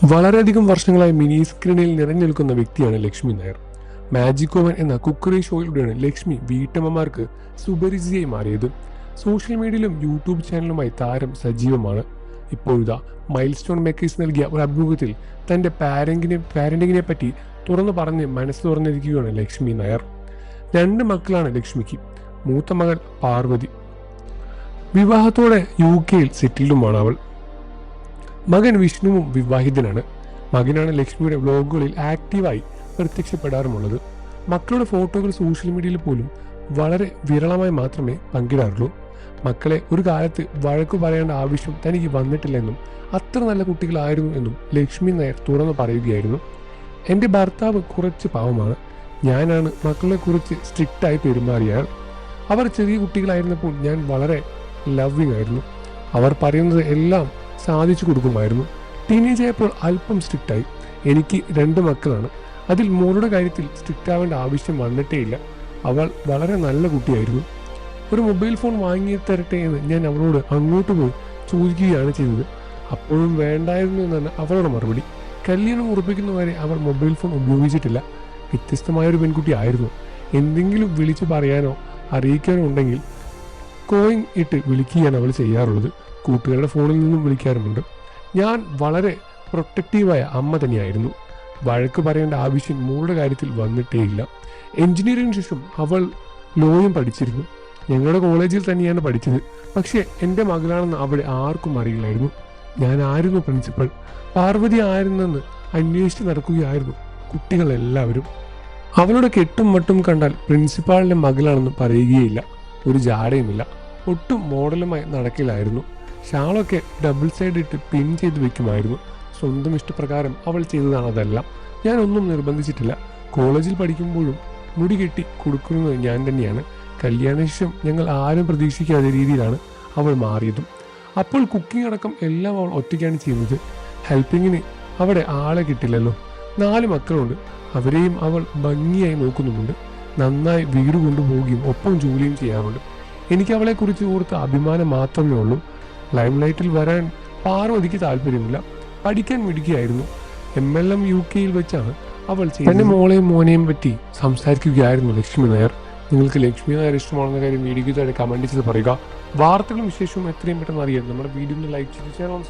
വളരെയധികം വർഷങ്ങളായി മിനി സ്ക്രീനിൽ നിറഞ്ഞു നിൽക്കുന്ന വ്യക്തിയാണ് ലക്ഷ്മി നായർ. മാജിക് ഓവൻ എന്ന കുക്കറി ഷോയിലൂടെയാണ് ലക്ഷ്മി വീട്ടമ്മമാർക്ക് സുപരിചിതയായി മാറിയത്. സോഷ്യൽ മീഡിയയിലും യൂട്യൂബ് ചാനലുമായി താരം സജീവമാണ്. ഇപ്പോഴിതാ മൈൽ സ്റ്റോൺ മേക്കേഴ്സ് നൽകിയ ഒരു അഭിമുഖത്തിൽ തന്റെ പാരന്റിങ്ങിനെ പറ്റി തുറന്നു പറഞ്ഞ് മനസ്സ് തുറന്നിരിക്കുകയാണ് ലക്ഷ്മി നായർ. 2 മക്കളാണ് ലക്ഷ്മിക്ക്. മൂത്ത മകൾ പാർവതി. വിവാഹത്തോടെ UK സെറ്റിൽഡുമാണ് അവൾ. മകൻ വിഷ്ണുവും വിവാഹിതനാണ്. മകനാണ് ലക്ഷ്മിയുടെ വ്ലോഗുകളിൽ ആക്റ്റീവായി പ്രത്യക്ഷപ്പെടാറുമുള്ളത്. മക്കളുടെ ഫോട്ടോകൾ സോഷ്യൽ മീഡിയയിൽ പോലും വളരെ വിരളമായി മാത്രമേ പങ്കിടാറുള്ളൂ. മക്കളെ ഒരു കാലത്ത് വഴക്കു പറയേണ്ട ആവശ്യം തനിക്ക് വന്നിട്ടില്ലെന്നും അത്ര നല്ല കുട്ടികളായിരുന്നു എന്നും ലക്ഷ്മി നായർ തുറന്നു പറയുകയായിരുന്നു. എൻ്റെ ഭർത്താവ് കുറച്ച് പാവമാണ്. ഞാനാണ് മക്കളെ കുറിച്ച് സ്ട്രിക്റ്റായി പെരുമാറിയാൽ. അവർ ചെറിയ കുട്ടികളായിരുന്നപ്പോൾ ഞാൻ വളരെ ലവ്വിംഗ് ആയിരുന്നു. അവർ പറയുന്നത് എല്ലാം സാധിച്ചു കൊടുക്കുമായിരുന്നു. ടീനേജ് ആയപ്പോൾ അല്പം സ്ട്രിക്റ്റായി. എനിക്ക് 2 മക്കളാണ്. അതിൽ മോളുടെ കാര്യത്തിൽ സ്ട്രിക്റ്റ് ആവേണ്ട ആവശ്യം വന്നിട്ടേയില്ല. അവൾ വളരെ നല്ല കുട്ടിയായിരുന്നു. ഒരു മൊബൈൽ ഫോൺ വാങ്ങി തരട്ടെ എന്ന് ഞാൻ അവളോട് അങ്ങോട്ട് പോയി ചോദിക്കുകയാണ് ചെയ്തത്. അപ്പോഴും വേണ്ടായിരുന്നു എന്നാണ് അവളുടെ മറുപടി. കല്യാണം ഉറപ്പിക്കുന്നവരെ അവൾ മൊബൈൽ ഫോൺ ഉപയോഗിച്ചിട്ടില്ല. വ്യത്യസ്തമായൊരു പെൺകുട്ടി ആയിരുന്നു. എന്തെങ്കിലും വിളിച്ചു പറയാനോ അറിയിക്കാനോ ഉണ്ടെങ്കിൽ കോയിങ് ഇട്ട് വിളിക്കുകയാണ് അവൾ ചെയ്യാറുള്ളത്. കൂട്ടുകാരുടെ ഫോണിൽ നിന്നും വിളിക്കാറുമുണ്ട്. ഞാൻ വളരെ പ്രൊട്ടക്റ്റീവായ അമ്മ തന്നെയായിരുന്നു. വഴക്ക് പറയേണ്ട ആവശ്യം മോളുടെ കാര്യത്തിൽ വന്നിട്ടേയില്ല. എഞ്ചിനീയറിംഗിന് ശേഷം അവൾ ലോയും പഠിച്ചിരുന്നു. ഞങ്ങളുടെ കോളേജിൽ തന്നെയാണ് പഠിച്ചത്. പക്ഷേ എൻ്റെ മകളാണെന്ന് അവിടെ ആർക്കും അറിയില്ലായിരുന്നു. ഞാൻ ആയിരുന്നു പ്രിൻസിപ്പൽ, പാർവതി ആയിരുന്നെന്ന് അന്വേഷിച്ച് നടക്കുകയായിരുന്നു കുട്ടികളെല്ലാവരും. അവളുടെ കെട്ടും മട്ടും കണ്ടാൽ പ്രിൻസിപ്പാളിൻ്റെ മകളാണെന്ന് പറയുകയില്ല. ഒരു ജാടയുമില്ല. ഒട്ടും മോഡലുമായി നടക്കില്ലായിരുന്നു. ഷാളൊക്കെ ഡബിൾ സൈഡ് ഇട്ട് പിൻ ചെയ്ത് വെക്കുമായിരുന്നു. സ്വന്തം ഇഷ്ടപ്രകാരം അവൾ ചെയ്തതാണ് അതെല്ലാം. ഞാനൊന്നും നിർബന്ധിച്ചിട്ടില്ല. കോളേജിൽ പഠിക്കുമ്പോഴും മുടി കെട്ടി കൊടുക്കുന്നത് ഞാൻ തന്നെയാണ്. കല്യാണശേഷം ഞങ്ങൾ ആരും പ്രതീക്ഷിക്കാത്ത രീതിയിലാണ് അവൾ മാറിയതും. അപ്പോൾ കുക്കിംഗ് അടക്കം എല്ലാം അവൾ ഒറ്റയ്ക്കാണ് ചെയ്യുന്നത്. ഹെൽപ്പിങ്ങിന് അവിടെ ആളെ കിട്ടില്ലല്ലോ. 4 മക്കളുണ്ട്. അവരെയും അവൾ ഭംഗിയായി നോക്കുന്നുമുണ്ട്. നന്നായി വീട് കൊണ്ടുപോവുകയും ഒപ്പം ജോലിയും ചെയ്യാറുണ്ട്. എനിക്ക് അവളെക്കുറിച്ച് ഓർത്ത് അഭിമാനം മാത്രമേ ഉള്ളൂ. ലൈം ലൈറ്റിൽ വരാൻ പാർവതിക്ക് താല്പര്യമില്ല. പഠിക്കാൻ മിടുക്കിയായിരുന്നു. MLM UK വെച്ചാണ് അവൾ തന്റെ മോളെയും മോനെയും പറ്റി സംസാരിക്കുകയായിരുന്നു ലക്ഷ്മി നായർ. നിങ്ങൾക്ക് ലക്ഷ്മി നായർ ഇഷ്ടമാണെന്ന കാര്യം വീഡിയോയ്ക്ക് താഴെ കമന്റ് ചെയ്ത് പറയുക. വാർത്തകളും വിശേഷവും എത്രയും പെട്ടെന്ന് അറിയാൻ നമ്മുടെ വീഡിയോ ലൈക്ക് ചെയ്ത് ചാനൽ